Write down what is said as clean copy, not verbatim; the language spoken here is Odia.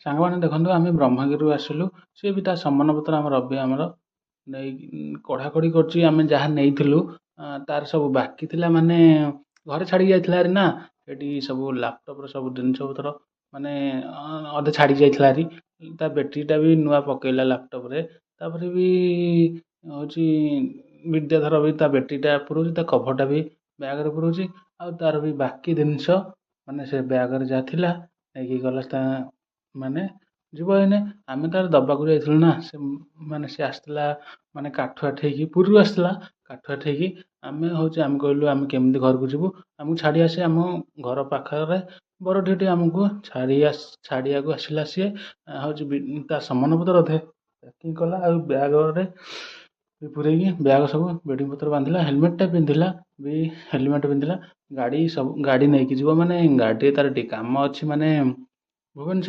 ସାଙ୍ଗମାନେ ଦେଖନ୍ତୁ ଆମେ ବ୍ରହ୍ମଗିରିରୁ ଆସିଲୁ। ସିଏ ବି ତା ସମ୍ମାନପତ୍ର ଆମର ନେଇକି କଢ଼ାକଢ଼ି କରୁଛି। ଆମେ ଯାହା ନେଇଥିଲୁ ତାର ସବୁ ବାକି ଥିଲା, ମାନେ ଘରେ ଛାଡ଼ିକି ଯାଇଥିଲା ହାରି ନା। ସେଠି ସବୁ ଲ୍ୟାପଟପ୍‌ର ସବୁ ଜିନିଷପତ୍ର ମାନେ ଅଧେ ଛାଡ଼ିକି ଯାଇଥିଲା ହାରି। ତା ବ୍ୟାଟେରୀଟା ବି ନୂଆ ପକେଇଲା ଲ୍ୟାପଟପ୍‌ରେ। ତାପରେ ବି ହେଉଛି ବିଦ୍ୟାଧର ବି ତା ବ୍ୟାଟେରୀଟା ପୁରଉଛି, ତା କଭରଟା ବି ବ୍ୟାଗ୍‌ରେ ପୁରଉଛି। ଆଉ ତାର ବି ବାକି ଜିନିଷ ମାନେ ସେ ବ୍ୟାଗ୍‌ରେ ଯାହା ଥିଲା ନେଇକି ଗଲା। ତା ମାନେ ଯିବ ଏଇନେ ଆମେ ତାର ଦବାକୁ ଯାଇଥିଲୁ ନା। ମାନେ ସେ ଆସିଥିଲା ମାନେ କାଠୁଆଠେଇକି ହେଇକି ପୁରୀରୁ ଆସିଥିଲା। କାଠୁଆଠେଇକି ହେଇକି ଆମେ କହିଲୁ ଆମେ କେମିତି ଘରକୁ ଯିବୁ, ଆମକୁ ଛାଡ଼ି ଆସି ଆମ ଘର ପାଖରେ ବରଡିଠି ଆମକୁ ଛାଡ଼ିବାକୁ ଆସିଲା ସିଏ। ତା ସମ୍ମାନପତ୍ର ଅଧେ ପ୍ୟାକିଂ କଲା, ଆଉ ବ୍ୟାଗ୍‌ରେ ପୁରେଇକି ବ୍ୟାଗ୍ ସବୁ ବେଡ଼ିଂ ପତ୍ର ବାନ୍ଧିଲା, ହେଲମେଟ୍ ପିନ୍ଧିଲା। ଗାଡ଼ି ନେଇକି ଯିବ, ମାନେ ଗାଡ଼ିରେ ତାର ଟିକେ କାମ ଅଛି, ମାନେ ଭୁବନେଶ୍ୱର